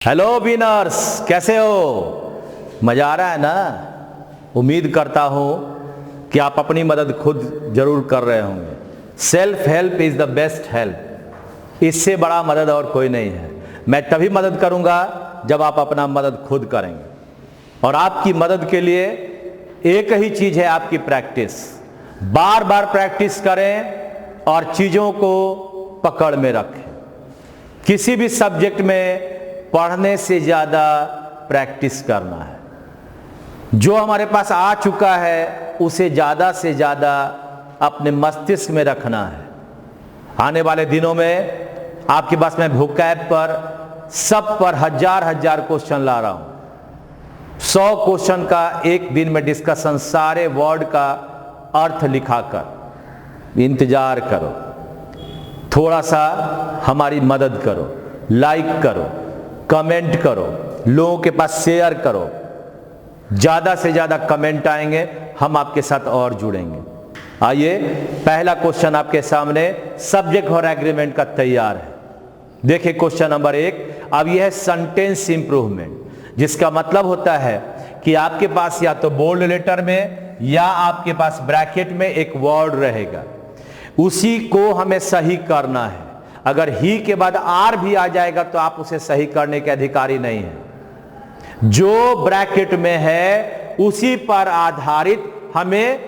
Hello winners, कैसे हो? मजा आ रहा है ना? उम्मीद करता हूं कि आप अपनी मदद खुद जरूर कर रहे होंगे। Self help is the best help. इससे बड़ा मदद और कोई नहीं है। मैं तभी मदद करूंगा जब आप अपना मदद खुद करेंगे। और आपकी मदद के लिए एक ही चीज है, आपकी प्रैक्टिस। बार बार प्रैक्टिस करें और चीजों को पकड़ में रखें। किसी भी सब्जेक्ट में पढ़ने से ज्यादा प्रैक्टिस करना है। जो हमारे पास आ चुका है उसे ज्यादा से ज्यादा अपने मस्तिष्क में रखना है। आने वाले दिनों में आपके पास मैं वोकैब पर सब पर हजार क्वेश्चन ला रहा हूं। 100 क्वेश्चन का एक दिन में डिस्कशन, सारे वर्ड का अर्थ लिखाकर। इंतजार करो, थोड़ा सा हमारी मदद करो, लाइक करो, कमेंट करो, लोगों के पास शेयर करो। ज्यादा से ज्यादा कमेंट आएंगे, हम आपके साथ और जुड़ेंगे। आइए, पहला क्वेश्चन आपके सामने सब्जेक्ट और एग्रीमेंट का तैयार है। देखिए क्वेश्चन नंबर 1। अब यह है सेंटेंस इंप्रूवमेंट, जिसका मतलब होता है कि आपके पास या तो बोल्ड लेटर में या आपके पास ब्रैकेट में एक वर्ड रहेगा, उसी को हमें सही करना है। अगर ही के बाद आर भी आ जाएगा तो आप उसे सही करने के अधिकारी नहीं हैं। जो ब्रैकेट में है उसी पर आधारित हमें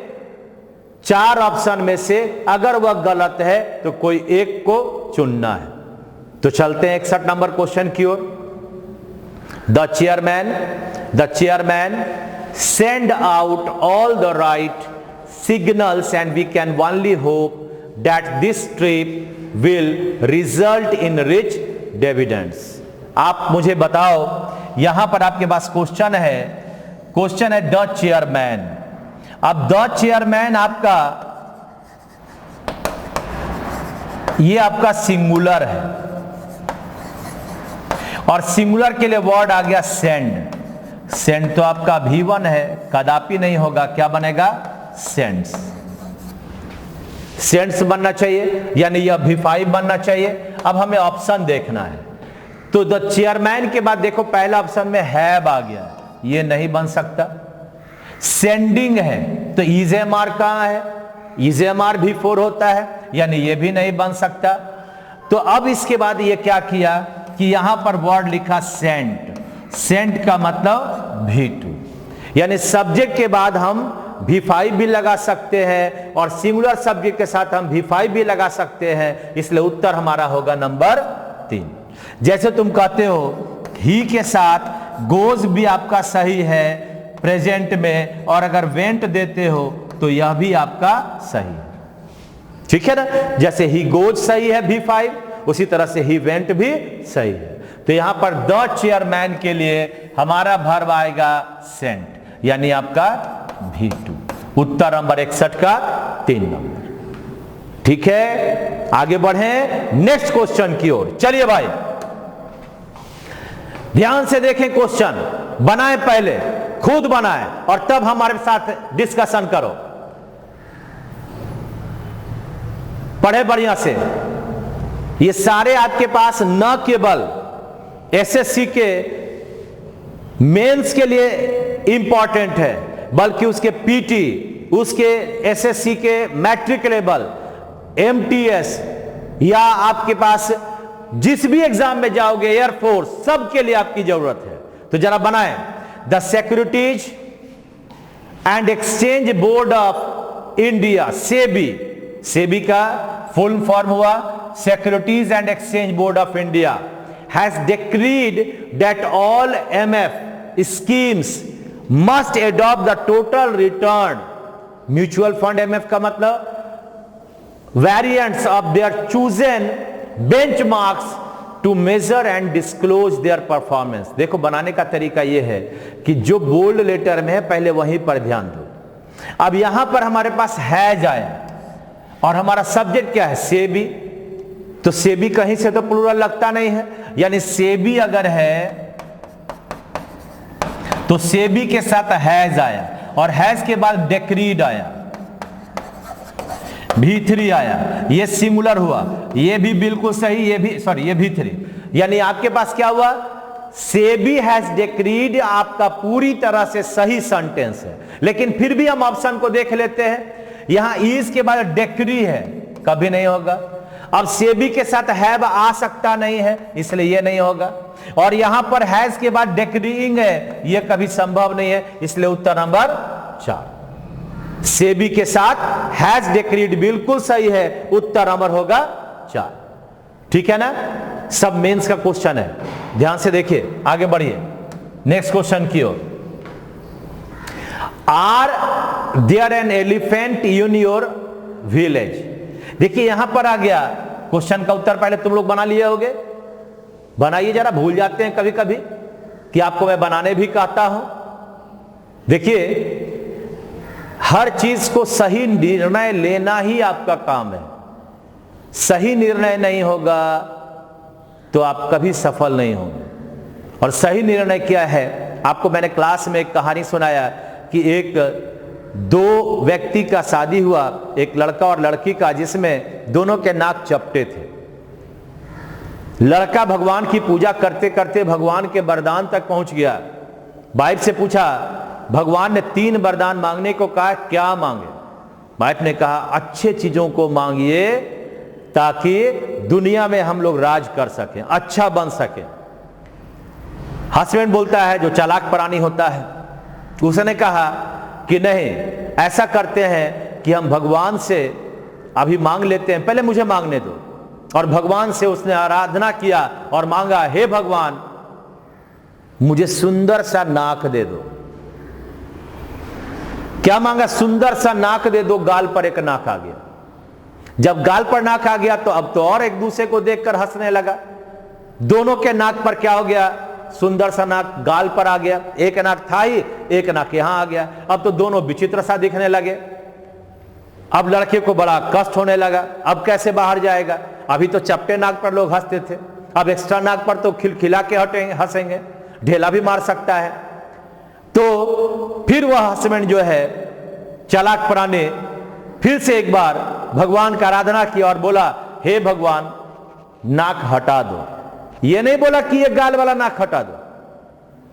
4 ऑप्शन में से अगर वह गलत है तो कोई एक को चुनना है। तो चलते हैं 61 नंबर क्वेश्चन की ओर। The chairman send out all the right signals and we can only hope that this trip will result in rich dividends। आप मुझे बताओ, यहां पर आपके पास क्वेश्चन है द चेयरमैन। अब द चेयरमैन आपका, ये आपका सिंगुलर है और सिंगुलर के लिए वर्ड आ गया सेंड तो आपका V1 है, कदापि नहीं होगा। क्या बनेगा? सेंड्स बनना चाहिए, यानी यह V5 बनना चाहिए। अब हमें ऑप्शन देखना है। तो द चेयरमैन के बाद देखो पहला ऑप्शन में हैव आ गया, ये नहीं बन सकता। सेंडिंग है तो इजेएमआर कहां है? इजेएमआर V4 होता है, यानी ये भी नहीं बन सकता। तो अब इसके बाद ये क्या किया कि यहां पर वर्ड लिखा सेंट का मतलब V2, यानी सब्जेक्ट के बाद हम V5 भी लगा सकते हैं और सिंगुलर सब्जेक्ट के साथ हम V5 भी लगा सकते हैं। इसलिए उत्तर हमारा होगा नंबर 3। जैसे तुम कहते हो ही के साथ गोज भी आपका सही है प्रेजेंट में, और अगर वेंट देते हो तो यह भी आपका सही है। ठीक है ना? जैसे ही गोज सही है V5, उसी तरह से ही वेंट भी सही है। तो यहां पर द चेयरमैन के लिए हमारा वर्ब आएगा सेंट, यानी आपका V2। उत्तर नंबर 61 का 3 नंबर। ठीक है, आगे बढ़े नेक्स्ट क्वेश्चन की ओर। चलिए भाई, ध्यान से देखें क्वेश्चन, बनाए पहले, खुद बनाए और तब हमारे साथ डिस्कशन करो। पढ़े बढ़िया से। ये सारे आपके पास न केवल एसएससी के मेंस के लिए इंपॉर्टेंट है, बल्कि उसके पीटी, उसके एसएससी के मैट्रिक लेवल, एमटीएस, या आपके पास जिस भी एग्जाम में जाओगे, एयरफोर्स, सब के लिए आपकी जरूरत है। तो जरा बनाएं। The securities and exchange board of India, SEBI का फुल फॉर्म हुआ securities and exchange board of India, has decreed that all MF schemes must adopt the total return mutual fund MF का मतलब variants of their chosen benchmarks to measure and disclose their performance। देखो बनाने का तरीका यह है कि जो बोल्ड लेटर में है पहले वहीं पर ध्यान दो। अब यहां पर हमारे पास हैज आया और हमारा सब्जेक्ट क्या है? सेबी। तो सेबी कहीं से तो प्लूरल लगता नहीं है, यानी सेबी अगर है तो सेबी के साथ हैज आया और हैज के बाद डिक्रीड आया, V3 आया, ये सिंगुलर हुआ, ये भी बिल्कुल सही, ये भी, सॉरी, ये V3, यानी आपके पास क्या हुआ? सेबी हैज डिक्रीड आपका पूरी तरह से सही सेंटेंस है, लेकिन फिर भी हम ऑप्शन को देख लेते हैं। यहां इज के बाद डिक्री है, कभी नहीं होगा। अब सेबी के साथ हैव आ सकता नहीं है, इसलिए यह नहीं होगा। और यहां पर हैज के बाद डिक्रीइंग है, यह कभी संभव नहीं है, इसलिए उत्तर नंबर 4। सेबी के साथ हैज डिक्रीड बिल्कुल सही है, उत्तर नंबर होगा 4। ठीक है ना, सब मेंस का क्वेश्चन है, ध्यान से देखिए, आगे बढ़िए नेक्स्ट क्वेश्चन की ओर। Are there an elephant in your village. देखिए यहां पर आ गया क्वेश्चन का उत्तर, पहले तुम लोग बना लिए होगे, बनाइए जरा, भूल जाते हैं कभी कभी कि आपको मैं बनाने भी कहता हूं। देखिए हर चीज को सही निर्णय लेना ही आपका काम है, सही निर्णय नहीं होगा तो आप कभी सफल नहीं होंगे। और सही निर्णय क्या है, आपको मैंने क्लास में एक कहानी सुनाया कि एक दो व्यक्ति का शादी हुआ, एक लड़का और लड़की का, जिसमें दोनों के नाक चपटे थे। लड़का भगवान की पूजा करते करते भगवान के वरदान तक पहुंच गया। वाइफ से पूछा, भगवान ने 3 वरदान मांगने को कहा, क्या मांगे? वाइफ ने कहा, अच्छे चीजों को मांगिए ताकि दुनिया में हम लोग राज कर सकें, अच्छा बन सके। हस्बैंड बोलता है, जो चालाक प्राणी होता है, उसने कहा कि नहीं, ऐसा करते हैं कि हम भगवान से अभी मांग लेते हैं, पहले मुझे मांगने दो। और भगवान से उसने आराधना किया और मांगा, हे भगवान मुझे सुंदर सा नाक दे दो। क्या मांगा? सुंदर सा नाक दे दो। गाल पर एक नाक आ गया। जब गाल पर नाक आ गया तो अब तो और एक दूसरे को देखकर हंसने लगा। दोनों के नाक पर क्या हो गया? सुंदर सा नाक गाल पर आ गया। एक नाक था ही, एक नाक यहां आ गया। अब तो दोनों विचित्र सा दिखने लगे। अब लड़के को बड़ा कष्ट होने लगा, अब कैसे बाहर जाएगा? अभी तो चपटे नाक पर लोग हंसते थे, अब एक्स्ट्रा नाक पर तो खिलखिला के हटेंगे, हंसेंगे, ढेला भी मार सकता है। तो फिर वह हस्बैंड जो है चालाक प्राणी फिर से एक बार भगवान का आराधना किया और बोला, हे भगवान नाक हटा दो। ये नहीं बोला कि ये गाल वाला नाक हटा दो।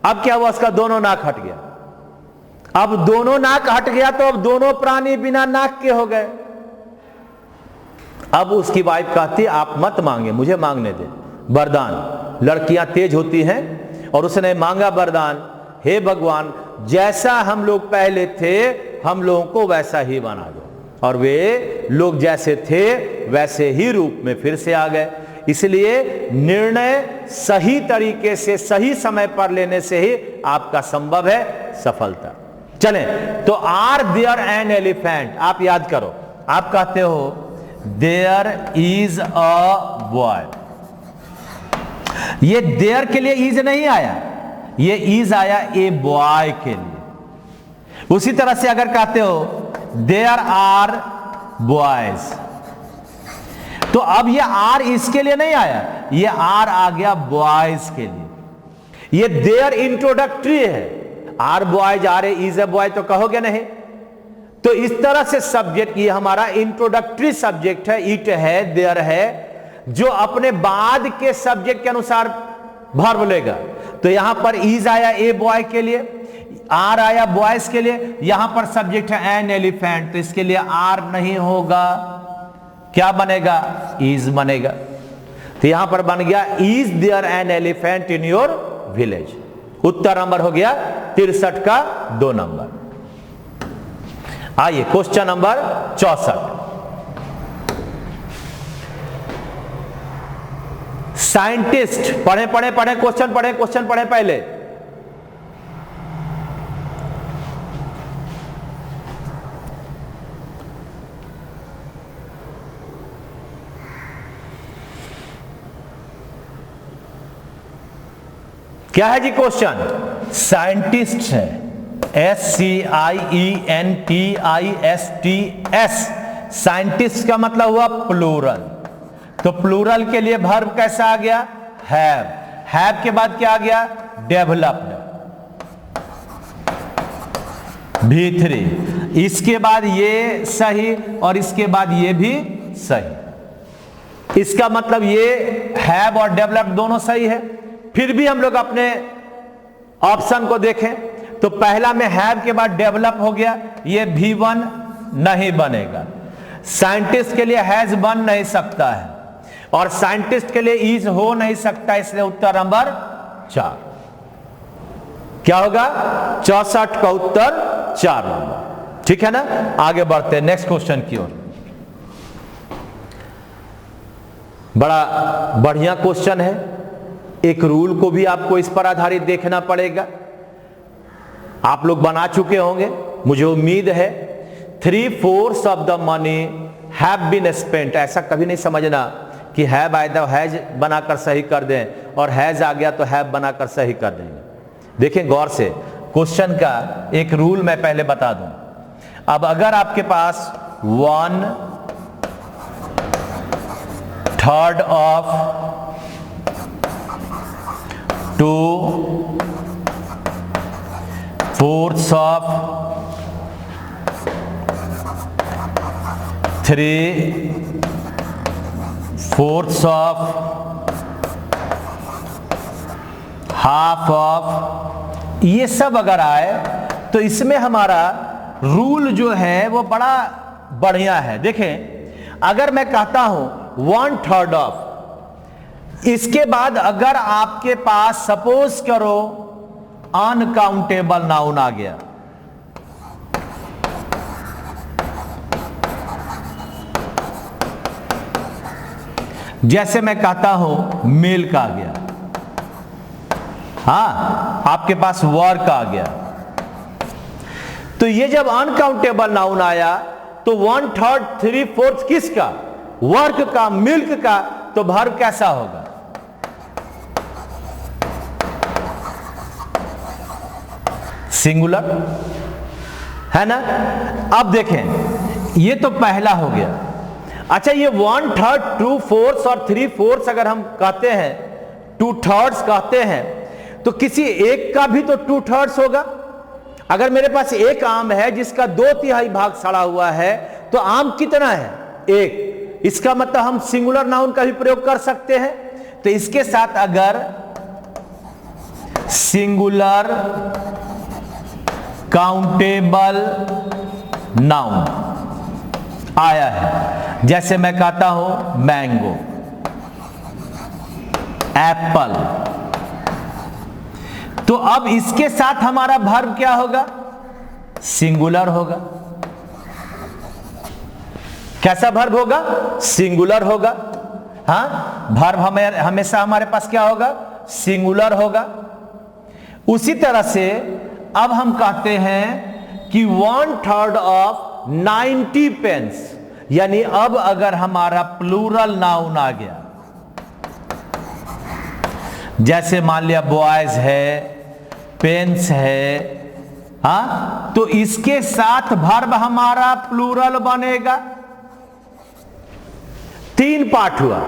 अब क्या हुआ? उसका दोनों नाक हट गया। अब दोनों नाक हट गया तो अब दोनों प्राणी बिना नाक के हो गए। अब उसकी वाइफ कहती, आप मत मांगे, मुझे मांगने दे वरदान। लड़कियां तेज होती हैं और उसने मांगा वरदान, हे भगवान जैसा हम लोग पहले थे हम लोगों को वैसा ही बना दो। और वे लोग जैसे थे वैसे ही रूप में फिर से आ गए। इसलिए निर्णय सही तरीके से सही समय पर लेने से ही आपका संभव है सफलता। चलें, तो आर देयर एन एलिफेंट, आप याद करो, आप कहते हो देयर इज अ बॉय। ये देयर के लिए इज नहीं आया, ये इज आया ए बॉय के लिए। उसी तरह से अगर कहते हो देयर आर बॉयज, तो अब ये आर इसके लिए नहीं आया, ये आर आ गया बॉयज के लिए। ये देयर इंट्रोडक्टरी है। Are boys are is a boy तो कहोगे नहीं। तो इस तरह से सब्जेक्ट, ये हमारा इंट्रोडक्टरी सब्जेक्ट है, इट है, देयर है, जो अपने बाद के सब्जेक्ट के अनुसार वर्ब लेगा। तो यहां पर इज आया ए बॉय के लिए, आर आया बॉयज के लिए। यहां पर सब्जेक्ट है एन एलिफेंट, तो इसके लिए आर नहीं होगा, क्या बनेगा? इज बनेगा। तो यहां पर बन गया is there an elephant in your village. उत्तर नंबर हो गया 63 का 2 नंबर। आइए क्वेश्चन नंबर 64। साइंटिस्ट, पढ़े क्वेश्चन पढ़े पहले। क्या है जी क्वेश्चन? साइंटिस्ट है, SCIENTISTS। साइंटिस्ट का मतलब हुआ प्लूरल। तो प्लूरल के लिए वर्ब कैसा आ गया? हैव। हैव के बाद क्या आ गया? Developed, V3। इसके बाद ये सही और इसके बाद ये भी सही। इसका मतलब ये हैव और डेवलप्ड दोनों सही है। फिर भी हम लोग अपने ऑप्शन को देखें तो पहला में हैव के बाद डेवलप हो गया, ये V1 नहीं बनेगा। साइंटिस्ट के लिए हैज बन नहीं सकता है और साइंटिस्ट के लिए इज हो नहीं सकता, इसलिए उत्तर नंबर 4 क्या होगा? 64 का उत्तर 4 नंबर। ठीक है ना? आगे बढ़ते हैं नेक्स्ट क्वेश्चन की ओर। बड़ा बढ़िया क्वेश्चन है, एक रूल को भी आपको इस पर आधारित देखना पड़ेगा। आप लोग बना चुके होंगे, मुझे उम्मीद है। 3/4 of the money have been spent, ऐसा कभी नहीं समझना कि हैव आया तो हैज बनाकर सही कर दें और हैज आ गया तो हैव बनाकर सही कर देंगे। देखें गौर से, क्वेश्चन का एक रूल मैं पहले बता दूं। अब अगर आपके पास 1/3 of 2/4 of 3/4 of half of, ये सब अगर आए तो इसमें हमारा रूल जो है वो बड़ा बढ़िया है। देखें, अगर मैं कहता हूं 1/3 ऑफ, इसके बाद अगर आपके पास सपोज करो अनकाउंटेबल नाउन आ गया, जैसे मैं कहता हूं मिल्क आ गया, हां आपके पास वर्क आ गया, तो ये जब अनकाउंटेबल नाउन आया तो 1/3 3/4 किसका? वर्क का, मिल्क का, तो वर्ब कैसा होगा? सिंगुलर है ना? अब देखें, ये तो पहला हो गया। अच्छा, ये 1/3 2/4 और 3/4 अगर हम कहते हैं, 2/3 कहते हैं, तो किसी एक का भी तो 2/3 होगा। अगर मेरे पास एक आम है जिसका 2/3 भाग सड़ा हुआ है, तो आम कितना है? 1। इसका मतलब हम सिंगुलर नाउन का भी प्रयोग कर सकते हैं। तो इसके साथ अगर सिंगुलर काउंटेबल नाउन आया है, जैसे मैं कहता हूं मैंगो, एप्पल, तो अब इसके साथ हमारा वर्ब क्या होगा? सिंगुलर होगा। कैसा वर्ब होगा? सिंगुलर होगा। हां, वर्ब हमेशा हमारे पास क्या होगा? सिंगुलर होगा। उसी तरह से अब हम कहते हैं कि 1/3 ऑफ 90 पेन्स, यानी अब अगर हमारा प्लूरल नाउन आ गया, जैसे मान लिया बॉयज है, पेन्स है, हां, तो इसके साथ वर्ब हमारा प्लूरल बनेगा। 3 पार्ट हुआ,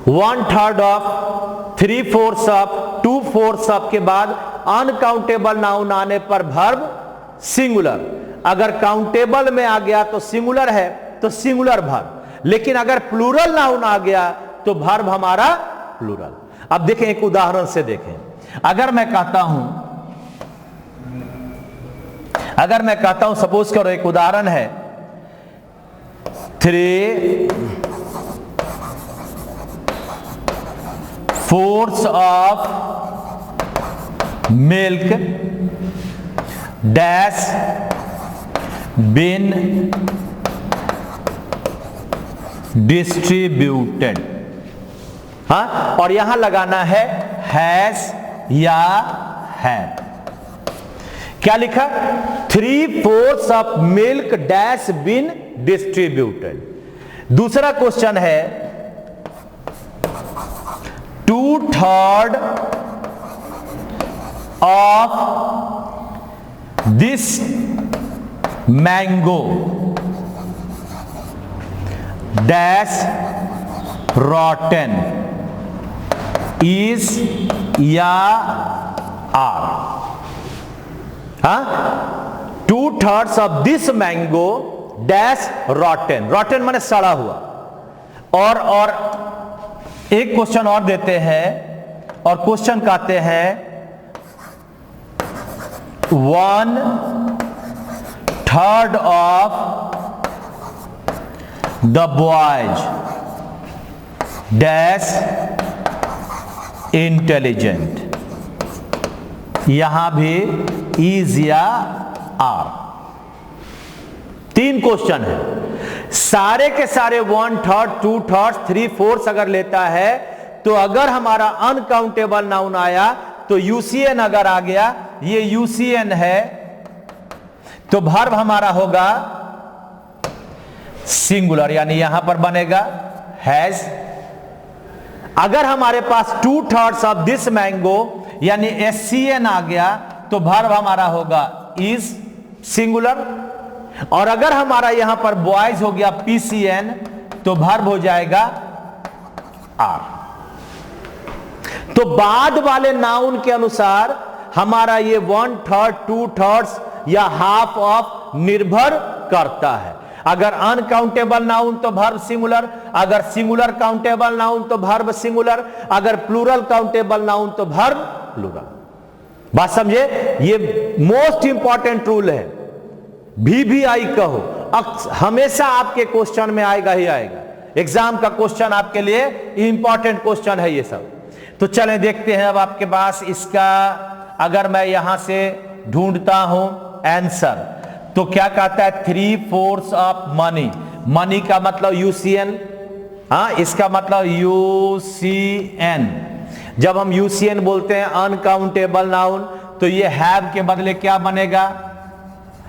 1/3 ऑफ 3/4 ऑफ 2/4 ऑफ के बाद अनकाउंटेबल नाउन आने पर वर्ब सिंगुलर। अगर काउंटेबल में आ गया तो सिंगुलर है, तो सिंगुलर वर्ब। लेकिन अगर प्लूरल नाउन आ गया तो वर्ब हमारा प्लूरल। अब देखें, एक उदाहरण से देखें। अगर मैं कहता हूं सपोज करो, एक उदाहरण है 3/4 of milk dash been distributed. हाँ, और यहां लगाना है हैज या हैव। क्या लिखा? 3/4 of milk dash been distributed. दूसरा क्वेश्चन है 2/3 of this mango dash rotten is या आर। हाँ, 2/3 of this mango dash rotten, rotten माने सड़ा हुआ। और एक क्वेश्चन और देते हैं और क्वेश्चन कहते हैं 1/3 of the boys dash intelligent. यहां भी इज या आर, 3 क्वेश्चन है। सारे के सारे 1/3, 2/3, 3/4 अगर लेता है तो अगर हमारा अनकाउंटेबल नाउन आया तो यूसीएन अगर आ गया, ये यूसीएन है तो वर्ब हमारा होगा सिंगुलर, यानी यहां पर बनेगा हैज। अगर हमारे पास 2/3 ऑफ दिस मैंगो यानी एससीएन आ गया तो वर्ब हमारा होगा इज सिंगुलर। और अगर हमारा यहां पर बॉयज हो गया पीसीएन तो वर्ब हो जाएगा आर। तो बाद वाले नाउन के अनुसार हमारा ये 1/3, 2/3 या हाफ ऑफ निर्भर करता है। अगर अनकाउंटेबल नाउन तो वर्ब सिंगुलर, अगर सिंगुलर काउंटेबल नाउन तो वर्ब सिंगुलर, अगर प्लूरल काउंटेबल नाउन तो वर्ब प्लूरल। बात समझे? ये मोस्ट इंपॉर्टेंट रूल है। VVI कहो, हमेशा आपके क्वेश्चन में आएगा ही आएगा। एग्जाम का क्वेश्चन आपके लिए इंपॉर्टेंट क्वेश्चन है ये सब। तो चलें देखते हैं अब आपके पास इसका, अगर मैं यहां से ढूंढता हूं आंसर तो क्या कहता है 3/4 ऑफ मनी। मनी का मतलब यूसीएन, हाँ इसका मतलब यूसीएन। जब हम यूसीएन बोलते हैं अनकाउंटेबल नाउन तो ये हैव के बदले क्या बनेगा,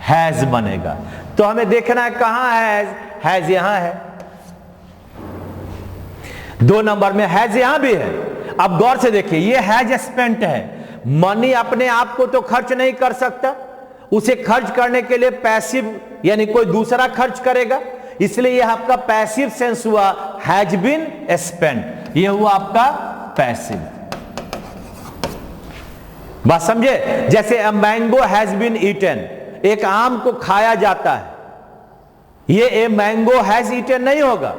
हैज बनेगा। तो हमें देखना है कहां हैज, हैज यहां है 2 नंबर में, हैज यहां भी है। अब गौर से देखिए, ये हैज स्पेंट है। मनी अपने आप को तो खर्च नहीं कर सकता, उसे खर्च करने के लिए पैसिव यानी कोई दूसरा खर्च करेगा, इसलिए यह आपका पैसिव सेंस हुआ, हैज बीन स्पेंट, यह हुआ आपका पैसिव। बात समझे? जैसे a mango has been eaten, एक आम को खाया जाता है, यह ए मैंगो हैज ईटन नहीं होगा,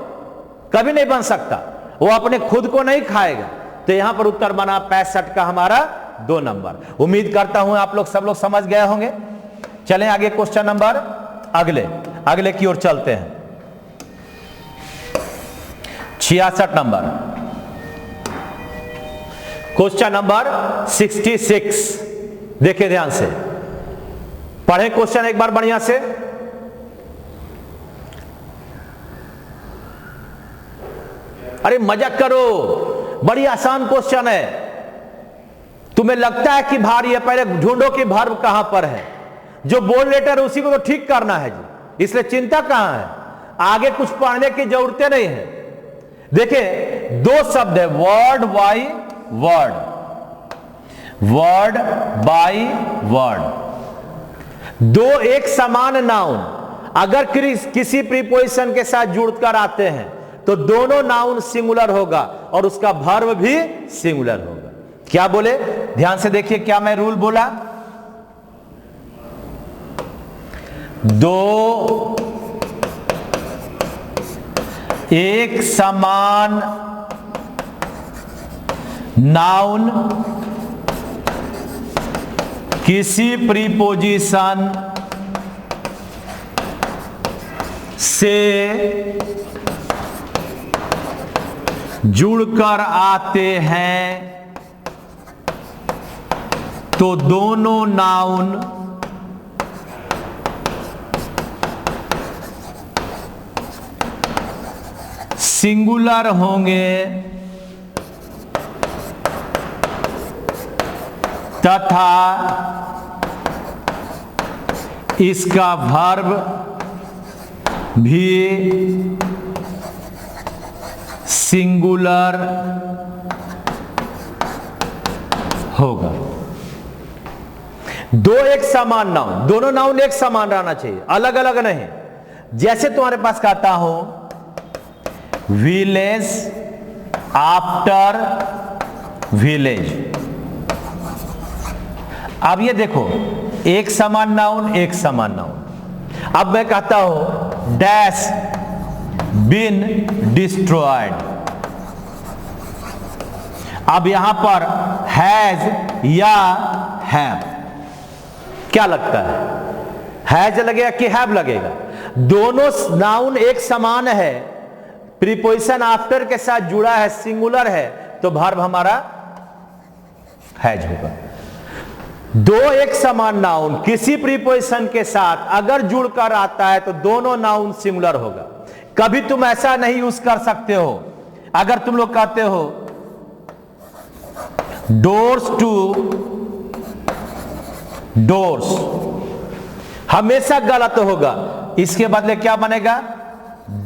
कभी नहीं बन सकता, वो अपने खुद को नहीं खाएगा। तो यहां पर उत्तर बना 65 का हमारा 2 नंबर। उम्मीद करता हूं आप लोग सब लोग समझ गए होंगे। चलें आगे क्वेश्चन नंबर अगले की ओर चलते हैं। 66 नंबर, क्वेश्चन नंबर 66। देखिए ध्यान से, पढ़े क्वेश्चन एक बार बढ़िया से। अरे मजाक करो, बड़ी आसान क्वेश्चन है। तुम्हें लगता है कि भारी है, पहले ढूंढो कि वर्ब कहां पर है। जो बोल्ड लेटर है उसी को तो ठीक करना है जी, इसलिए चिंता कहां है, आगे कुछ पढ़ने की जरूरत नहीं है। देखिए 2 शब्द है, word by word, word by word. 2 एक समान नाउन अगर किसी प्रीपोजिशन के साथ जुड़कर आते हैं तो दोनों नाउन सिंगुलर होगा और उसका वर्ब भी सिंगुलर होगा। क्या बोले? ध्यान से देखिए, क्या मैं रूल बोला? 2 एक समान नाउन किसी प्रीपोजिशन से जुड़कर आते हैं तो दोनों नाउन सिंगुलर होंगे तथा इसका वर्ब भी सिंगुलर होगा। 2 एक समान नाउन, दोनों नाउन एक समान रहना चाहिए, अलग अलग नहीं। जैसे तुम्हारे पास कहता हूं विलेज आफ्टर विलेज, अब ये देखो एक समान नाउन एक समान नाउन। अब मैं कहता हूं डैश बीन डिस्ट्रॉयड, अब यहां पर हैज या हैव, क्या लगता है? हैज लगेगा कि हैव लगेगा? दोनों नाउन एक समान है, प्रीपोजिशन आफ्टर के साथ जुड़ा है, सिंगुलर है, तो वर्ब हमारा हैज होगा। दो एक समान नाउन किसी प्रीपोजिशन के साथ अगर जुड़कर आता है तो दोनों नाउन सिंगुलर होगा। कभी तुम ऐसा नहीं यूज कर सकते हो, अगर तुम लोग कहते हो डोर्स टू डोर्स, हमेशा गलत होगा। इसके बदले क्या बनेगा?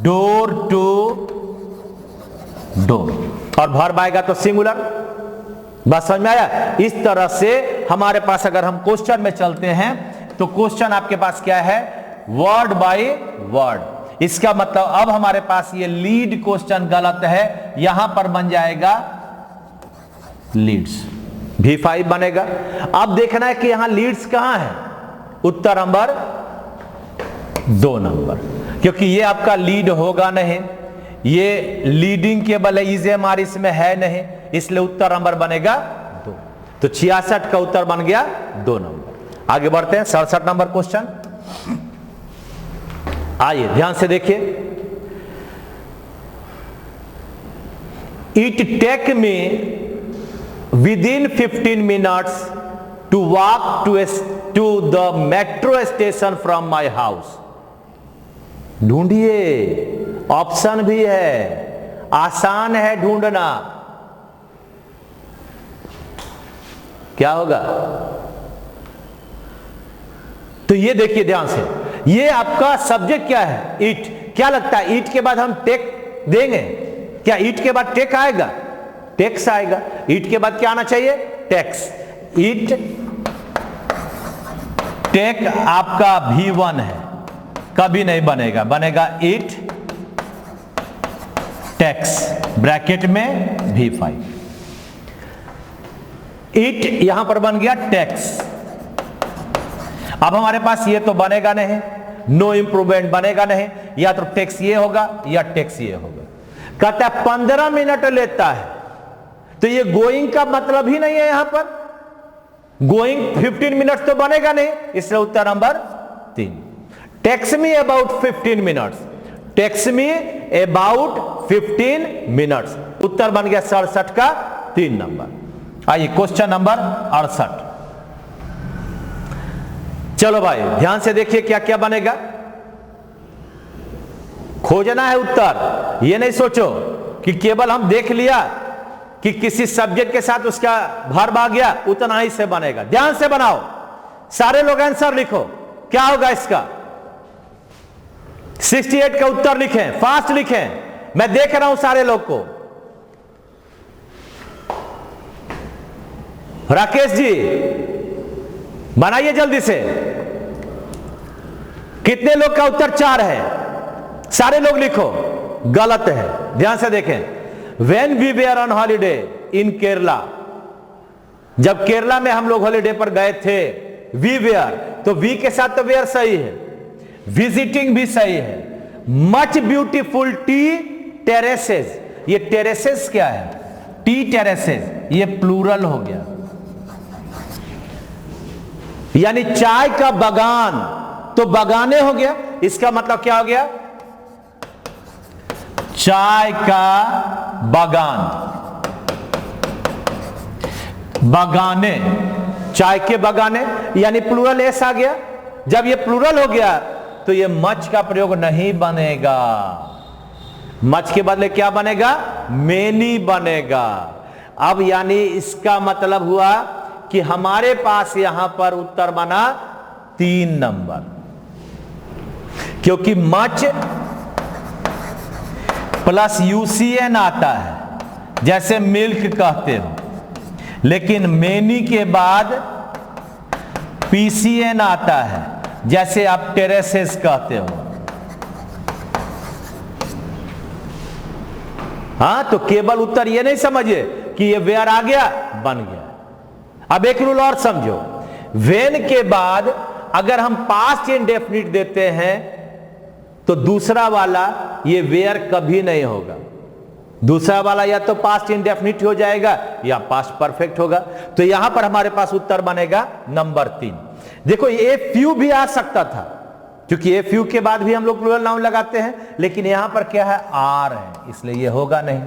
डोर टू डोर, और वर्ब आएगा तो सिंगुलर। बात समझ में आया? इस तरह से हमारे पास अगर हम क्वेश्चन में चलते हैं तो क्वेश्चन आपके पास क्या है? Word by word. इसका मतलब अब हमारे पास ये लीड क्वेश्चन गलत है, यहां पर बन जाएगा लीड्स, V5 बनेगा। अब देखना है कि यहां लीड्स कहां है? उत्तर नंबर 2 नंबर, क्योंकि ये आपका लीड होगा नहीं, ये लीडिंग केबल है, इजेमआर इसमें है नहीं, इसलिए उत्तर नंबर बनेगा 2। तो 66 का उत्तर बन गया 2 नंबर। आगे बढ़ते हैं 67 नंबर क्वेश्चन। आइए ध्यान से देखिए। It take me within 15 minutes to walk to the metro station from my house. ढूंढिए, ऑप्शन भी है, आसान है ढूंढना। क्या होगा? तो ये देखिए ध्यान से, ये आपका सब्जेक्ट क्या है? इट। क्या लगता है इट के बाद हम टेक देंगे? क्या इट के बाद टेक आएगा? टेक्स आएगा। इट के बाद क्या आना चाहिए? टेक्स। इट टेक आपका V1 है, कभी नहीं बनेगा, बनेगा इट टेक्स ब्रैकेट में V5। इट यहां पर बन गया टेक्स। अब हमारे पास ये तो बनेगा नहीं, नो इंप्रूवमेंट बनेगा नहीं, या तो टेक्स ये होगा या टेक्स ये होगा। कहता है 15 मिनट लेता है, तो ये गोइंग का मतलब ही नहीं है, यहां पर गोइंग 15 मिनट्स तो बनेगा नहीं, इसलिए उत्तर number 3। Takes me about 15 minutes, takes me about 15 minutes, उत्तर बन गया 67 का 3 नंबर। आइए क्वेश्चन नंबर 68। चलो भाई ध्यान से देखिए क्या क्या बनेगा, खोजना है उत्तर। ये नहीं सोचो कि केवल हम देख लिया कि किसी सब्जेक्ट के साथ उसका वर्ब आ गया, उतना ही से बनेगा। ध्यान से बनाओ, सारे लोग आंसर लिखो, क्या होगा इसका? 68 का उत्तर लिखें, फास्ट लिखें, मैं देख रहा हूं सारे लोग को। राकेश जी बनाइए जल्दी से। कितने लोग का उत्तर 4 है? सारे लोग लिखो, गलत है। ध्यान से देखें। When we were on holiday in Kerala, जब केरला में हम लोग हॉलीडे पर गए थे, we were, तो we के साथ तो were सही है, विजिटिंग भी सही है। मच ब्यूटीफुल टी टेरेसेस, ये टेरेसेस क्या है? टी टेरेसेस, ये प्लूरल हो गया, यानी चाय का बागान, तो बागाने हो गया। इसका मतलब क्या हो गया? चाय का बागान, बागाने, चाय के बागाने, यानी प्लूरल एस आ गया। जब ये प्लूरल हो गया तो ये मच का प्रयोग नहीं बनेगा, मच के बदले क्या बनेगा? मेनी बनेगा। अब यानी इसका मतलब हुआ कि हमारे पास यहां पर उत्तर बना 3 नंबर, क्योंकि मच प्लस यूसीएन आता है, जैसे मिल्क कहते हो, लेकिन मेनी के बाद पीसीएन आता है, जैसे आप टेरेसेस कहते हो। हां, तो केवल उत्तर ये नहीं समझिए कि ये वेयर आ गया, बन गया। अब एक रूल और समझो, वेन के बाद अगर हम पास्ट इंडेफिनिट देते हैं तो दूसरा वाला ये वेयर कभी नहीं होगा। दूसरा वाला या तो पास्ट इंडेफिनिट हो जाएगा या पास्ट परफेक्ट होगा। तो यहां पर हमारे पास उत्तर बनेगा नंबर 3। देखो ए फ्यू भी आ सकता था, क्योंकि ए फ्यू के बाद भी हम लोग प्लूरल नाउन लगाते हैं, लेकिन यहां पर क्या है, आर है, इसलिए ये होगा नहीं।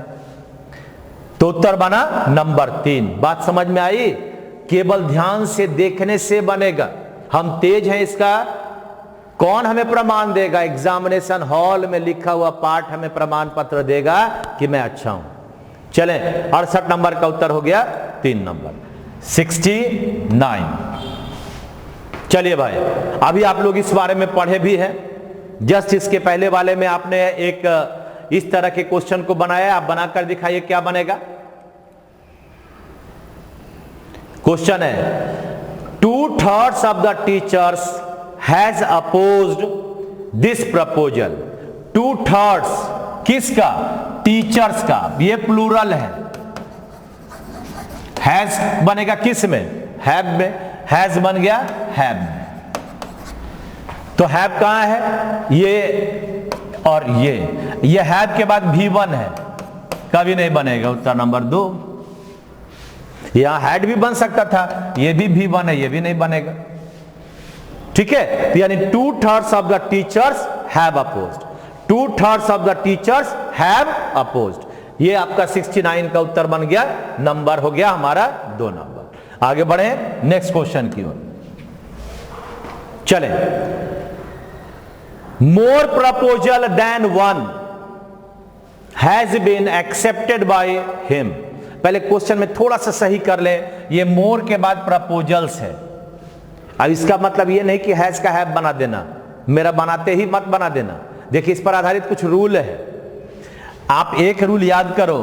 तो उत्तर बना नंबर 3। बात समझ में आई? केवल ध्यान से देखने से बनेगा। हम तेज हैं इसका कौन हमें प्रमाण देगा? एग्जामिनेशन हॉल में लिखा हुआ पाठ हमें प्रमाण पत्र देगा कि मैं अच्छा हूं। चलें, 68 नंबर का उत्तर हो गया 3 नंबर 69। चलिए भाई, अभी आप लोग इस बारे में पढ़े भी हैं। जस्ट इसके पहले वाले में आपने एक इस तरह के क्वेश्चन को बनाया, आप बनाकर दिखाइए क्या बनेगा। क्वेश्चन है 2/3 of the teachers has opposed this proposal. 2/3 किसका? टीचर्स का। ये प्लूरल है। हैज बनेगा किस में? हैव में। हैज बन गया हैव में। तो हैव कहां है? ये और ये हैव के बाद V1 है, कभी नहीं बनेगा। उत्तर नंबर 2। यहां हैड भी बन सकता था, ये भी V1 है, ये भी नहीं बनेगा। ठीक है, तो यानी 2/3 of the teachers have opposed. 2/3 of the teachers have opposed. ये आपका 69 का उत्तर बन गया। नंबर हो गया हमारा 2 नंबर। आगे बढ़े नेक्स्ट क्वेश्चन की ओर। चले, more proposal than one has been accepted by him. पहले क्वेश्चन में थोड़ा सा सही कर ले, ये मोर के बाद प्रपोजल्स है। अब इसका मतलब ये नहीं कि हैज का हैव बना देना, मेरा बनाते ही मत बना देना। देखिए, इस पर आधारित कुछ रूल है। आप एक रूल याद करो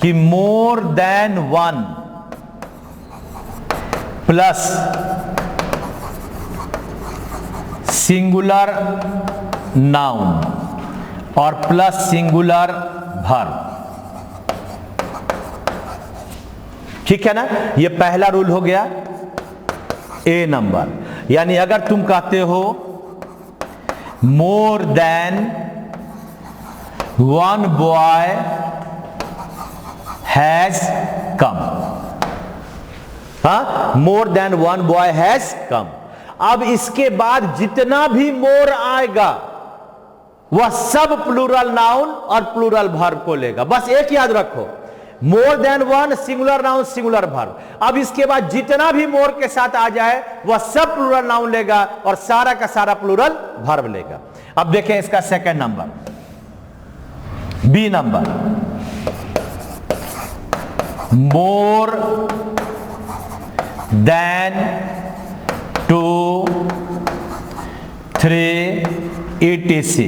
कि मोर than one plus singular noun और प्लस सिंगुलर वर्ब। ठीक है ना? ये पहला रूल हो गया। ए नंबर, यानी अगर तुम कहते हो more than one boy has come. हाँ, more than one boy has come. अब इसके बाद जितना भी मोर आएगा वह सब प्लूरल नाउन और प्लूरल वर्ब को लेगा। बस एक याद रखो, more than one singular noun singular verb. अब इसके बाद जितना भी मोर के साथ आ जाए वह सब प्लूरल नाउन लेगा और सारा का सारा प्लूरल वर्ब लेगा। अब देखें इसका second number, B number. More than 2 3 etc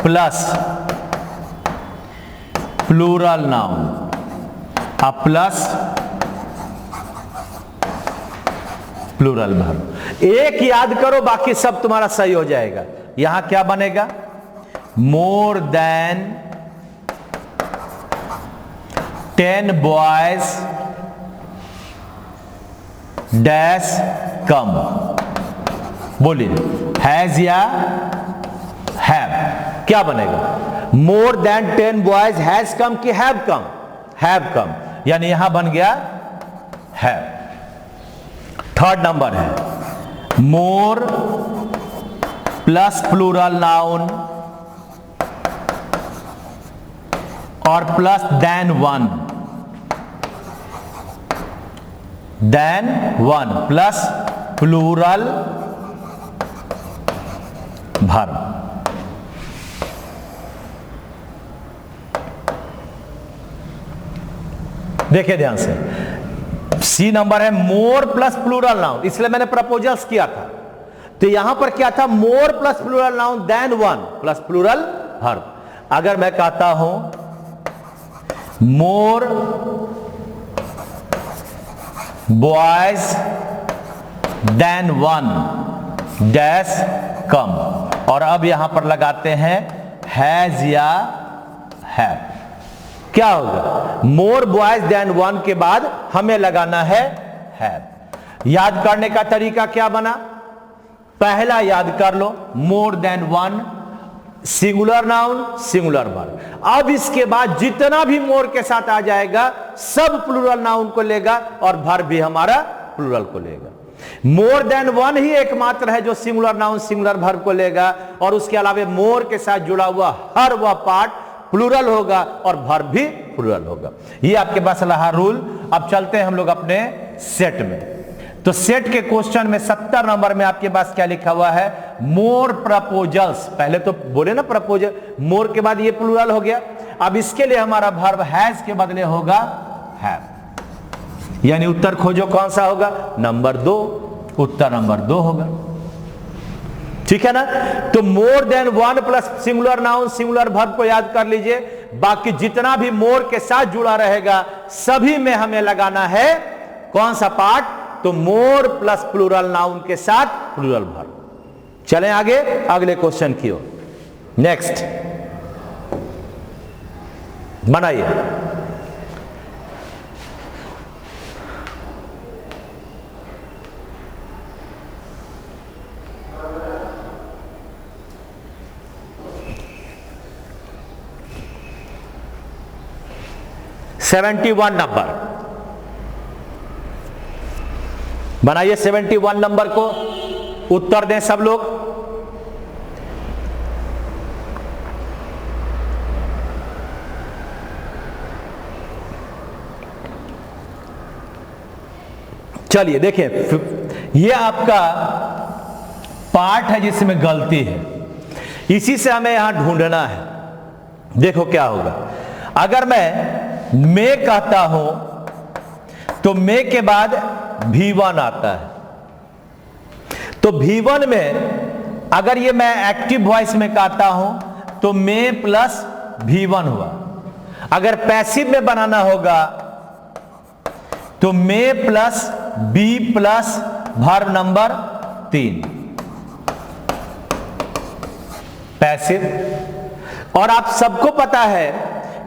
plus plural noun plus plural verb. एक याद करो, बाकी सब तुम्हारा सही हो जाएगा। यहां क्या बनेगा? मोर देन 10 बॉयज डैश कम। बोलिए, हैज या हैव? क्या बनेगा? More than 10 boys has come कि हैव कम? हैव कम, यानी यहां बन गया हैव। थर्ड नंबर है मोर प्लस प्लूरल नाउन और plus than one. Than one plus plural verb. देखिए ध्यान से, सी नंबर है मोर प्लस प्लूरल नाउन, इसलिए मैंने प्रपोजल्स किया था। तो यहां पर क्या था? More plus plural noun than one plus plural verb. अगर मैं कहता हूं more boys than one dash come, और अब यहां पर लगाते हैं हैज या हैव, क्या होगा? मोर बॉयज देन वन के बाद हमें लगाना है हैव। याद करने का तरीका क्या बना? पहला याद कर लो, more than one singular noun, singular verb. अब इसके बाद जितना भी मोर के साथ आ जाएगा सब प्लूरल नाउन को लेगा और वर्ब भी हमारा प्लूरल को लेगा। मोर देन वन ही एकमात्र है जो सिंगुलर नाउन सिंगुलर वर्ब को लेगा, और उसके अलावा मोर के साथ जुड़ा हुआ हर वह पार्ट प्लूरल होगा और वर्ब भी प्लूरल होगा। ये आपके पास रहा रूल। अब चलते हैं हम लोग अपने सेट में। तो सेट के क्वेश्चन में 70 नंबर में आपके पास क्या लिखा हुआ है? मोर प्रपोजल्स। पहले तो बोले ना प्रपोजल, मोर के बाद ये प्लूरल हो गया। अब इसके लिए हमारा वर्ब हैज के बदले होगा हैव, यानी उत्तर खोजो कौन सा होगा? नंबर 2। उत्तर नंबर 2 होगा। ठीक है ना? तो more than one plus singular noun singular verb को याद कर लीजिए। बाकी जितना भी मोर के साथ जुड़ा रहेगा सभी में हमें लगाना है कौन सा पार्ट? तो मोर प्लस प्लूरल नाउन के साथ प्लूरल वर्ब। चलें आगे अगले क्वेश्चन की ओर। नेक्स्ट बनाइए। सेवेंटी 71 नंबर बनाइए। 71 नंबर को उत्तर दें सब लोग। चलिए देखिए, ये आपका पार्ट है जिसमें गलती है, इसी से हमें यहां ढूंढना है। देखो क्या होगा। अगर मैं कहता हूं तो मैं के बाद V1 आता है, तो V1 में अगर ये मैं एक्टिव वॉइस में कहता हूं तो मैं प्लस V1 हुआ। अगर पैसिव में बनाना होगा तो मैं plus B plus verb number 3 passive. और आप सबको पता है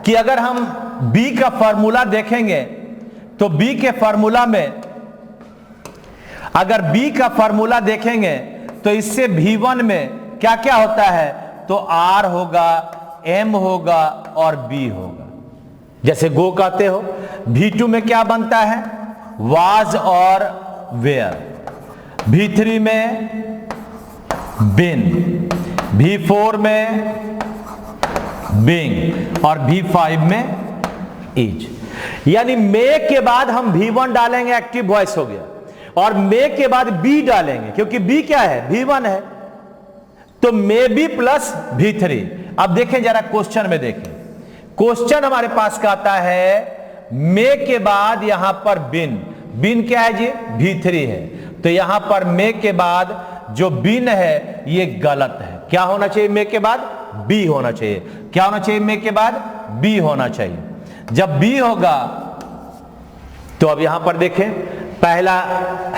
कि अगर हम बी का फॉर्मूला देखेंगे तो बी के फॉर्मूला में अगर बी का फॉर्मूला देखेंगे तो इससे V1 में क्या क्या होता है? तो R होगा, M होगा और B होगा। जैसे गो कहते हो। V2 में क्या बनता है? वाज और वेयर। V3 में बिन, V4 में बिंग और V5 में इज। यानी मे के बाद हम V1 डालेंगे, एक्टिव वॉइस हो गया, और मे के बाद बी डालेंगे क्योंकि बी क्या है? V1 है। तो मे बी प्लस V3। अब देखें जरा क्वेश्चन में देखें। क्वेश्चन हमारे पास कहता है मे के बाद यहां पर बिन। बिन क्या है जी? V3 है। तो यहां पर मे के बाद जो बिन है ये गलत है। क्या होना चाहिए मे के बाद? बी होना चाहिए। क्या होना चाहिए मे के बाद? बी होना चाहिए। जब बी होगा तो अब यहां पर देखें, पहला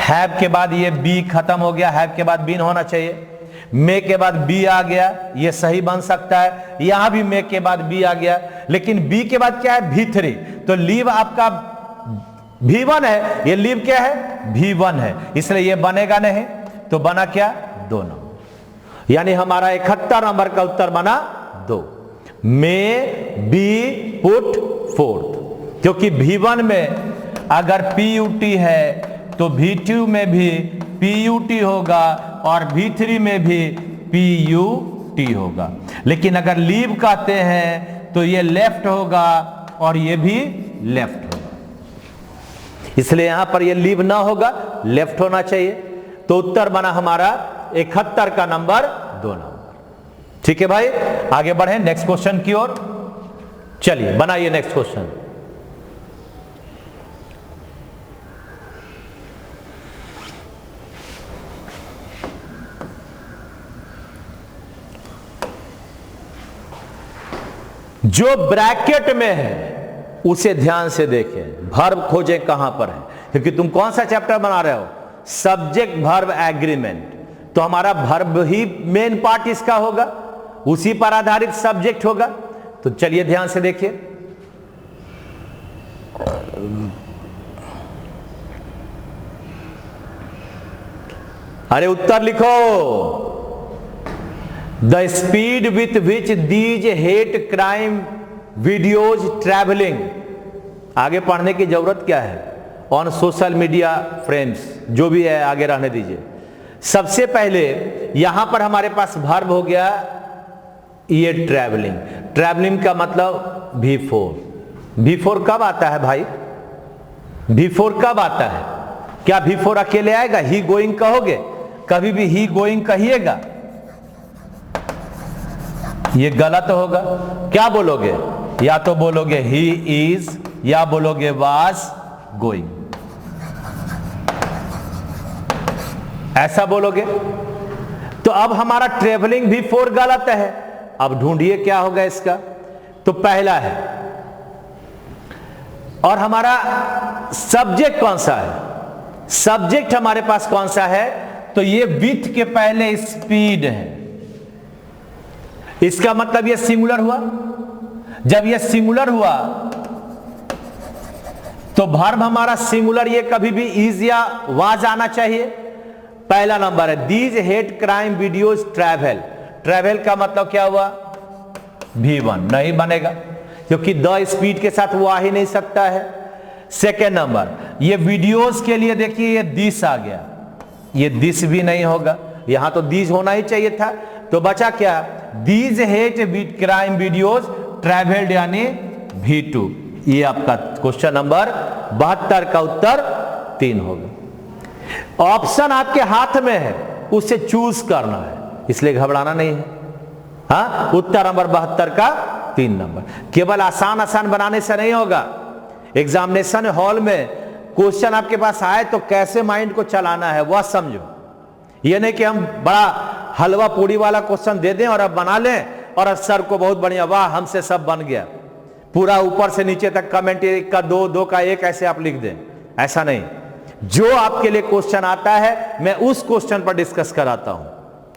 हैव के बाद ये बी खत्म हो गया, हैव के बाद बिन होना चाहिए। मे के बाद बी आ गया, ये सही बन सकता है। यहां भी मे के बाद बी आ गया, लेकिन बी के बाद क्या है? V3। तो लीव आपका V1 है, ये लीव क्या है? V1 है, इसलिए ये बनेगा नहीं। तो बना क्या? दोनों। यानी हमारा 71 नंबर का उत्तर बना 2। मे बी पुट फोर्थ, क्योंकि V1 में अगर PUT है तो V2 में भी PUT होगा और V3 में भी PUT होगा। लेकिन अगर लीव कहते हैं तो ये लेफ्ट होगा और ये भी लेफ्ट होगा, इसलिए यहां पर ये लीव ना होगा, लेफ्ट होना चाहिए। तो उत्तर बना हमारा 71 का नंबर 2 नंबर। ठीक है भाई, आगे बढ़े नेक्स्ट क्वेश्चन की ओर। चलिए बनाइए नेक्स्ट क्वेश्चन। जो ब्रैकेट में है उसे ध्यान से देखें, वर्ब खोजें कहां पर है, क्योंकि तुम कौन सा चैप्टर बना रहे हो? Subject verb agreement. तो हमारा वर्ब ही मेन पार्ट इसका होगा, उसी पर आधारित सब्जेक्ट होगा। तो चलिए ध्यान से देखिए। अरे उत्तर लिखो। The speed with which these hate crime videos travelling. आगे पढ़ने की जरूरत क्या है? ऑन सोशल मीडिया फ्रेंड्स, जो भी है आगे रहने दीजिए। सबसे पहले यहां पर हमारे पास वर्ब हो गया ये ट्रैवलिंग। ट्रैवलिंग का मतलब V4। V4 कब आता है भाई? V4 कब आता है? क्या V4 अकेले आएगा? ही गोइंग कहोगे? कभी भी ही गोइंग कहिएगा? ये गलत होगा। क्या बोलोगे? या तो बोलोगे ही इज या बोलोगे वाज गोइंग, ऐसा बोलोगे। तो अब हमारा ट्रेवलिंग V4 गलत है। अब ढूंढिए क्या होगा इसका। तो पहला है, और हमारा सब्जेक्ट कौन सा है? सब्जेक्ट हमारे पास कौन सा है? तो ये विथ के पहले स्पीड है। इसका मतलब ये सिंगुलर हुआ। जब ये सिंगुलर हुआ तो वर्ब हमारा सिंगुलर, ये कभी भी इज या वाज आना चाहिए। पहला नंबर है these hate crime videos travel. Travel का मतलब क्या हुआ? V1 नहीं बनेगा, क्योंकि द स्पीड के साथ वो आ ही नहीं सकता है। सेकेंड नंबर, ये वीडियोज के लिए देखिए ये दिस आ गया, ये दिस भी नहीं होगा, यहां तो दिस होना ही चाहिए था। तो बचा क्या? These hate crime videos travelled यानी V2। ये आपका क्वेश्चन नंबर 72 का उत्तर 3 होगा। ऑप्शन आपके हाथ में है, उसे चूज करना है, इसलिए घबराना नहीं है। हाँ, उत्तर नंबर 72 का 3 नंबर। केवल आसान आसान बनाने से नहीं होगा। एग्जामिनेशन हॉल में क्वेश्चन आपके पास आए तो कैसे माइंड को चलाना है वह समझो। यह नहीं कि हम बड़ा हलवा पूड़ी वाला क्वेश्चन दे दें और अब बना लें और अब सर को बहुत बढ़िया, वाह हमसे सब बन गया, पूरा ऊपर से नीचे तक कमेंट 1 का 2, 2 का 1 ऐसे आप लिख दें। ऐसा नहीं, जो आपके लिए क्वेश्चन आता है मैं उस क्वेश्चन पर डिस्कस कराता हूं।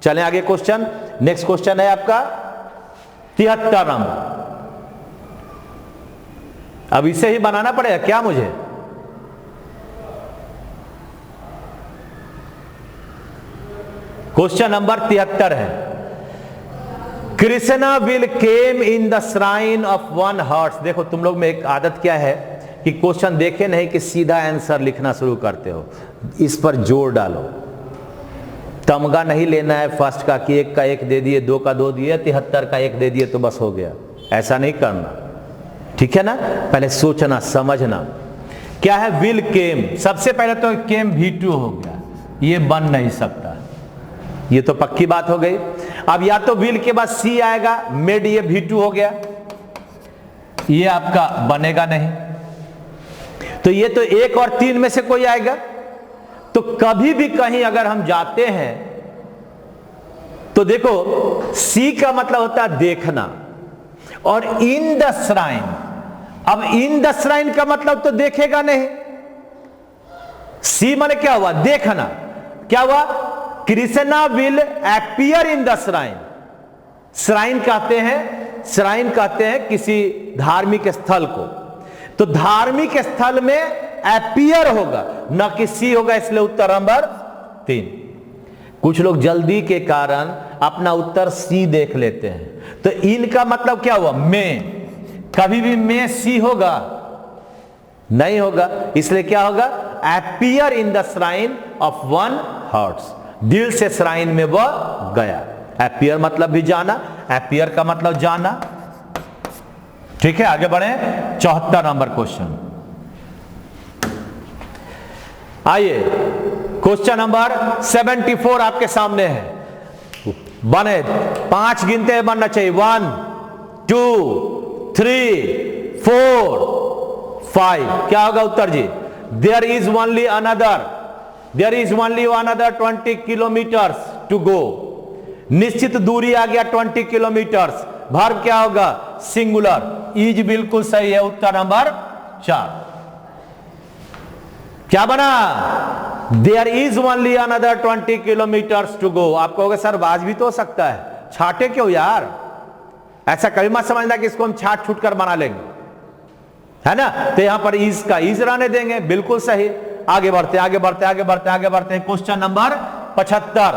चलें आगे क्वेश्चन। नेक्स्ट क्वेश्चन है आपका 73 नंबर। अब इसे ही बनाना पड़ेगा क्या मुझे? क्वेश्चन नंबर 73 है, Krishna will came in the shrine of 1 horse. देखो तुम लोग में एक आदत क्या है कि क्वेश्चन देखे नहीं कि सीधा आंसर लिखना शुरू करते हो। इस पर जोर डालो। तमगा नहीं लेना है फर्स्ट का कि 1 का 1 दे दिए, 2 का 2 दिए, 73 का 1 दे दिए तो बस हो गया। ऐसा नहीं करना, ठीक है ना? पहले सोचना समझना। क्या है? विल केम। सबसे पहले तो केम V2 हो गया, ये बन नहीं सकता, ये तो पक्की बात हो गई। अब या तो विल के बाद सी आएगा, मेड, ये V2 हो गया, ये आपका बनेगा नहीं। तो ये तो 1 और 3 में से कोई आएगा। तो कभी भी कहीं अगर हम जाते हैं तो देखो सी का मतलब होता है देखना, और इन द श्राइन, अब इन द श्राइन का मतलब तो देखेगा नहीं। सी माने क्या हुआ? देखना। क्या हुआ? Krishna will appear in the shrine. Shrine कहते हैं, श्राइन कहते हैं किसी धार्मिक स्थल को। तो धार्मिक स्थल में अपीयर होगा, न कि सी होगा, इसलिए उत्तर नंबर 3। कुछ लोग जल्दी के कारण अपना उत्तर सी देख लेते हैं। तो इनका मतलब क्या हुआ? में। कभी भी में सी होगा? नहीं होगा, इसलिए क्या होगा? Appear in the shrine of 1 horse. दिल से श्राइन में वह गया। अपीयर मतलब भी जाना, अपीयर का मतलब जाना। ठीक है, आगे बढ़े। 74 नंबर क्वेश्चन। आइए, क्वेश्चन नंबर 74 आपके सामने है। बने 5 गिनते हैं, बनना चाहिए। 1 2 3 4 5। क्या होगा उत्तर जी? There is only another 20 kilometres to go. निश्चित दूरी आ गया 20 किलोमीटर्स। वर्ब क्या होगा? सिंगुलर। इज बिल्कुल सही है, उत्तर नंबर 4। क्या बना? There is only another 20 kilometres to go. आप कहोगे सर बाज भी तो हो सकता है, छाटे क्यों यार? ऐसा कभी मत समझना कि इसको हम छाट छूट कर बना लेंगे, है ना? तो यहां पर इज का इज रहने देंगे, बिल्कुल सही। आगे बढ़ते आगे बढ़ते आगे बढ़ते आगे बढ़ते हैं। Question number 75।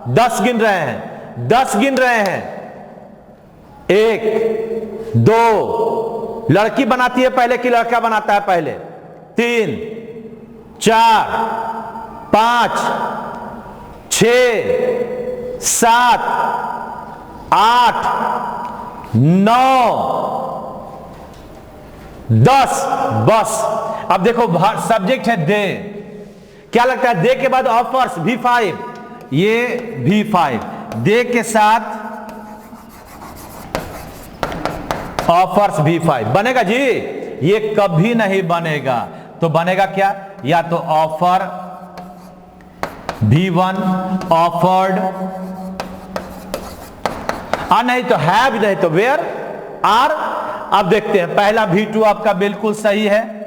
10 गिन रहे हैं। 10 गिन रहे हैं, 1 2, लड़की बनाती है पहले कि लड़का बनाता है पहले, 3 4 5 6 7 8 9 10, बस। अब देखो सब्जेक्ट है दे, क्या लगता है दे के बाद ऑफर्स V5, ये V5 दे के साथ ऑफर्स V5 बनेगा जी? ये कभी नहीं बनेगा। तो बनेगा क्या? या तो ऑफर V1 ऑफर्ड, नहीं तो हैव, नहीं तो वेयर आर। अब देखते हैं, पहला V2 आपका बिल्कुल सही है।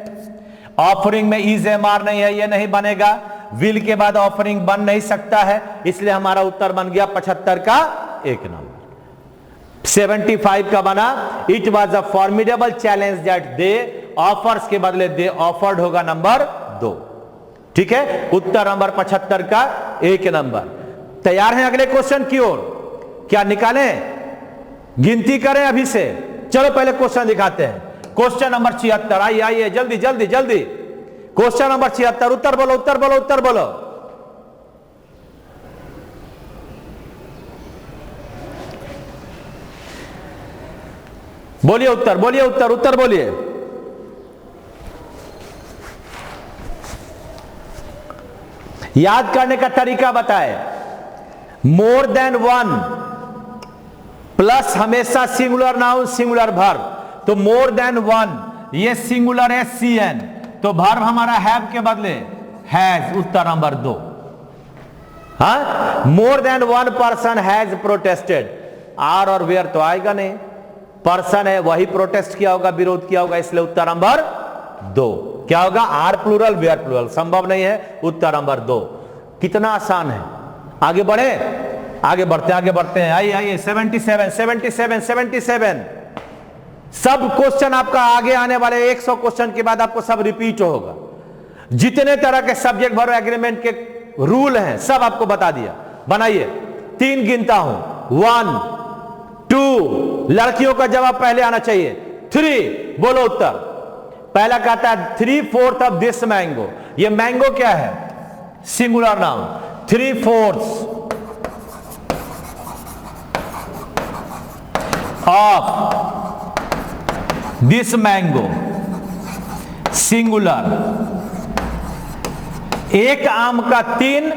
ऑफरिंग में इज एम-आर नहीं है, ये नहीं बनेगा। विल के बाद ऑफरिंग बन नहीं सकता है, इसलिए हमारा उत्तर बन गया 75 का 1 नंबर। 75 का बना it was a formidable challenge that they offers के बदले दे ऑफर्ड होगा नंबर 2। ठीक है, उत्तर नंबर 75 का 1 नंबर। तैयार हैं अगले क्वेश्चन की ओर? क्या निकालें, गिनती करें अभी से? चलो पहले क्वेश्चन दिखाते हैं। क्वेश्चन नंबर 76, आइए आइए जल्दी जल्दी जल्दी। क्वेश्चन नंबर 76, उत्तर बोलो उत्तर बोलो उत्तर बोलो। बोलिए उत्तर, बोलिए उत्तर, उत्तर बोलिए। याद करने का तरीका बताए। मोर देन वन प्लस हमेशा सिंगुलर नाउन सिंगुलर वर्ब, तो मोर देन वन ये सिंगुलर है CN, तो वर्ब हमारा हैव के बदले हैज, उत्तर नंबर 2। हाँ, more than one person has protested, are और वेयर तो आएगा नहीं, पर्सन है वही प्रोटेस्ट किया होगा, विरोध किया होगा, इसलिए उत्तर नंबर 2 क्या होगा? आर प्लूरल वेयर प्लूरल, संभव नहीं है, उत्तर नंबर 2। कितना आसान है। आगे बढ़े, आगे बढ़ते हैं। आइए आइए 77 77 77। सब क्वेश्चन आपका आगे आने वाले 100 क्वेश्चन के बाद आपको सब रिपीट होगा। जितने तरह के सब्जेक्ट वर्ब एग्रीमेंट के रूल हैं सब आपको बता दिया। बनाइए, 3 गिनता हूं, 1 2, लड़कियों का जवाब पहले आना चाहिए, 3 बोलो उत्तर। पहला कहता है 3/4 ऑफ दिस मैंगो, ये मैंगो क्या है? Singular noun. 3/4 of this mango, singular. एक आम का 3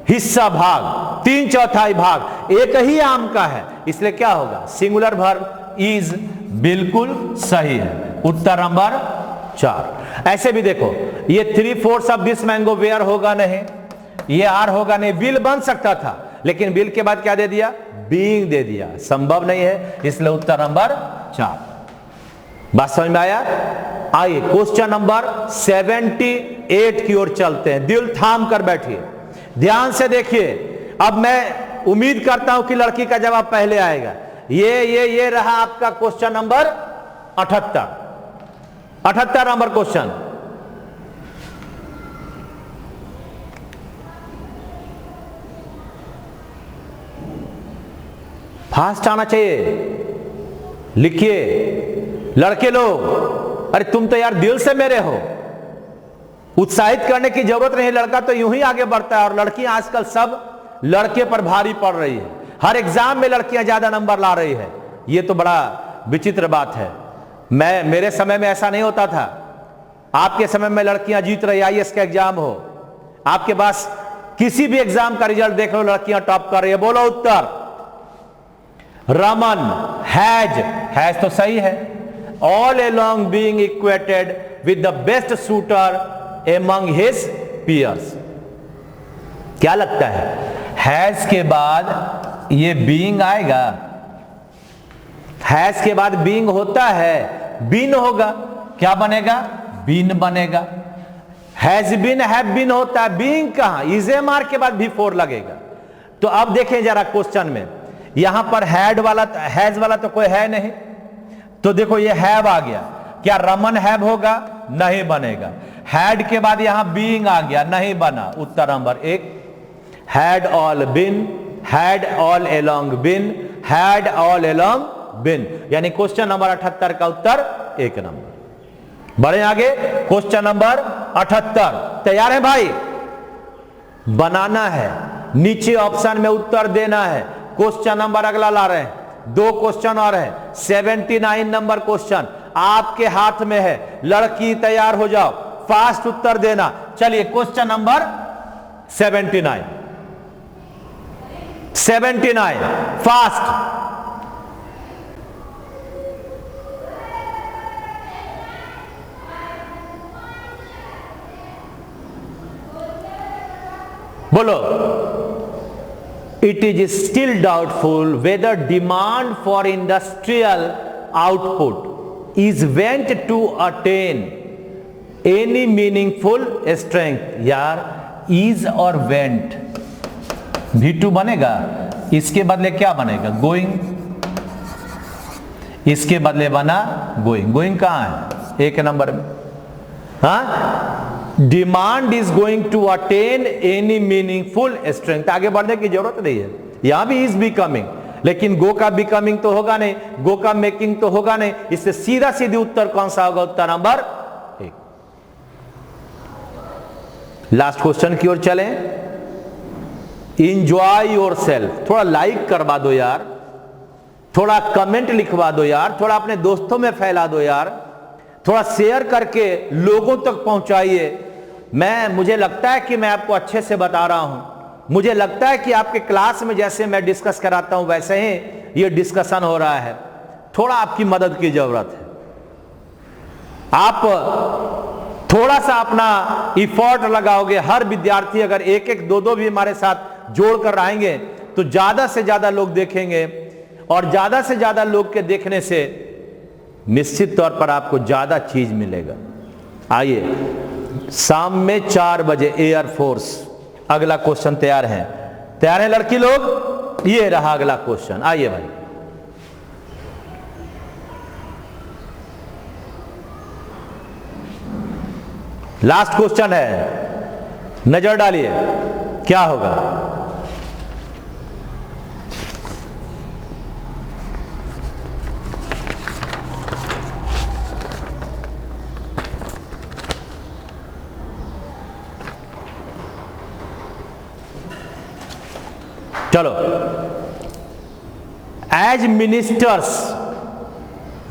हिस्सा भाग, 3/4 भाग एक ही आम का है, इसलिए क्या होगा? सिंगुलर वर्ब इज, बिल्कुल सही है, उत्तर नंबर 4। ऐसे भी देखो, ये 3/4 ऑफ दिस मैंगो वेयर होगा नहीं, ये आर होगा नहीं, विल बन सकता था, लेकिन विल के बाद क्या दे दिया? बीइंग दे दिया, संभव नहीं है, इसलिए उत्तर नंबर 4। बात समझ में आया? आइए क्वेश्चन नंबर 78 की ओर चलते हैं। दिल थाम कर बैठिए, ध्यान से देखिए। अब मैं उम्मीद करता हूं कि लड़की का जवाब पहले आएगा। ये रहा आपका question number 78 number question. Fast आना चाहिए, लिखिए। लड़के लोग, अरे तुम तो यार दिल से मेरे हो, उत्साहित करने की जरूरत नहीं, लड़का तो यूं ही आगे बढ़ता है। और लड़कियां आजकल सब लड़के पर भारी पड़ रही है, हर एग्जाम में लड़कियां ज्यादा नंबर ला रही है, ये तो बड़ा विचित्र बात है। मेरे समय में ऐसा नहीं होता था। आपके समय में लड़कियां जीत रही, IAS का एग्जाम हो, आपके पास किसी भी एग्जाम का रिजल्ट देख लो, लड़कियां टॉप कर रही है। बोलो उत्तर। रमन हैज तो सही है, all along being equated with the best suitor among his peers। क्या लगता है, हैज के बाद ये बीइंग आएगा? हैज के बाद बीइंग होता है, बीन होगा, क्या बनेगा? बीन बनेगा। हैज बीन, हैव बीन होता है, बीइंग कहां? इज एम-आर के बाद भी 4 लगेगा। तो अब देखें जरा क्वेश्चन में, यहां पर हैड वाला, हैज वाला तो कोई है नहीं, तो देखो ये हैव आ गया, क्या रमन हैव होगा? नहीं बनेगा। हैड के बाद यहां बीइंग आ गया, नहीं बना, उत्तर number 1। Had all been, had all along been, had all along been, यानी क्वेश्चन नंबर 78 का उत्तर 1 नंबर। बढ़े आगे, क्वेश्चन नंबर 78। तैयार है भाई? बनाना है, नीचे ऑप्शन में उत्तर देना है। क्वेश्चन नंबर अगला ला रहे हैं, 2 क्वेश्चन और है। 79 नंबर क्वेश्चन आपके हाथ में है। लड़की तैयार हो जाओ, फास्ट उत्तर देना। चलिए क्वेश्चन नंबर 79 फास्ट। बोलो। It is still doubtful whether demand for industrial output is went to attain any meaningful strength। यार is और went V2 बनेगा, इसके बदले क्या बनेगा? गोइंग, इसके बदले बना गोइंग। गोइंग कहां है? 1 नंबर में। हाँ, demand is going to attain any meaningful strength. आगे बढ़ने की जरूरत नहीं है, यहां भी इज बिकमिंग, लेकिन गो का बिकमिंग तो होगा नहीं, गो का मेकिंग तो होगा नहीं। इससे सीधा सीधी उत्तर कौन सा होगा? उत्तर नंबर 1। लास्ट क्वेश्चन की ओर चलें। Enjoy yourself. थोड़ा लाइक करवा दो यार, थोड़ा कमेंट लिखवा दो यार, थोड़ा अपने दोस्तों में फैला दो यार, थोड़ा शेयर करके लोगों तक पहुंचाइए। मुझे लगता है कि मैं आपको अच्छे से बता रहा हूं। मुझे लगता है कि आपके क्लास में जैसे मैं डिस्कस कराता हूं वैसे ही ये डिस्कशन हो रहा है। थोड़ा आपकी मदद की जरूरत है। आप थोड़ा सा अपना इफोर्ट लगाओगे। हर विद्यार्थी अगर 1-1, 2-2 भी हमारे साथ जोड़कर रहेंगे तो ज्यादा से ज्यादा लोग देखेंगे, और ज्यादा से ज्यादा लोग के देखने से निश्चित तौर पर आपको ज्यादा चीज मिलेगा। आइए, शाम में 4 बजे एयरफोर्स। अगला क्वेश्चन तैयार है? तैयार है लड़की लोग? ये रहा अगला क्वेश्चन। आइए भाई, लास्ट क्वेश्चन है, नजर डालिए क्या होगा। चलो। As ministers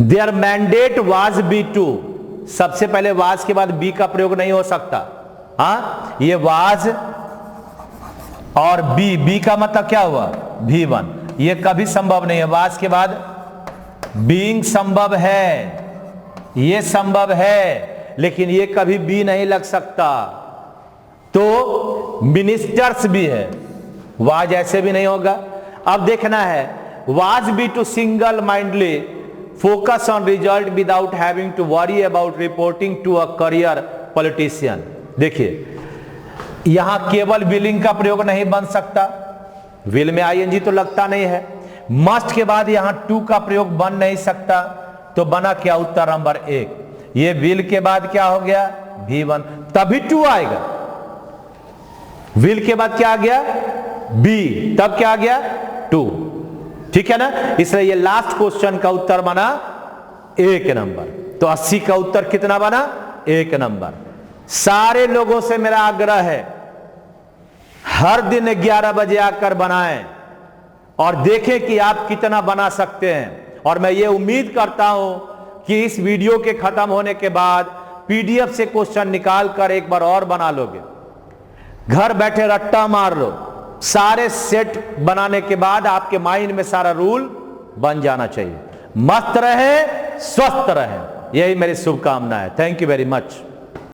their mandate was B2। सबसे पहले वाज के बाद बी का प्रयोग नहीं हो सकता। हाँ, ये वाज और बी का मतलब क्या हुआ? V1। ये कभी संभव नहीं है। वाज के बाद बीइंग संभव है, ये संभव है, लेकिन ये कभी बी नहीं लग सकता। तो मिनिस्टर्स भी है, वाज ऐसे भी नहीं होगा। अब देखना है, was B2 single mindedly focus on result without having to worry about reporting to a career politician. देखिए, यहां केवल विलिंग का प्रयोग नहीं बन सकता, विल में आईएनजी तो लगता नहीं है। मस्ट के बाद यहां टू का प्रयोग बन नहीं सकता, तो बना क्या? उत्तर नंबर 1। ये विल के बाद क्या हो गया? V1, तभी टू आएगा। विल के बाद क्या आ गया? बी, तब क्या आ गया? 2। ठीक है ना? इसलिए ये लास्ट क्वेश्चन का उत्तर बना 1 नंबर। तो 80 का उत्तर कितना बना? 1 नंबर। सारे लोगों से मेरा आग्रह है, हर दिन 11 बजे आकर बनाएं और देखें कि आप कितना बना सकते हैं। और मैं ये उम्मीद करता हूं कि इस वीडियो के खत्म होने के बाद पीडीएफ से क्वेश्चन निकाल कर एक बार और बना लोगे। घर बैठे रट्टा मार लो। सारे सेट बनाने के बाद आपके माइंड में सारा रूल बन जाना चाहिए। मस्त रहे, स्वस्थ रहे, यही मेरी शुभकामना है। Thank you very much.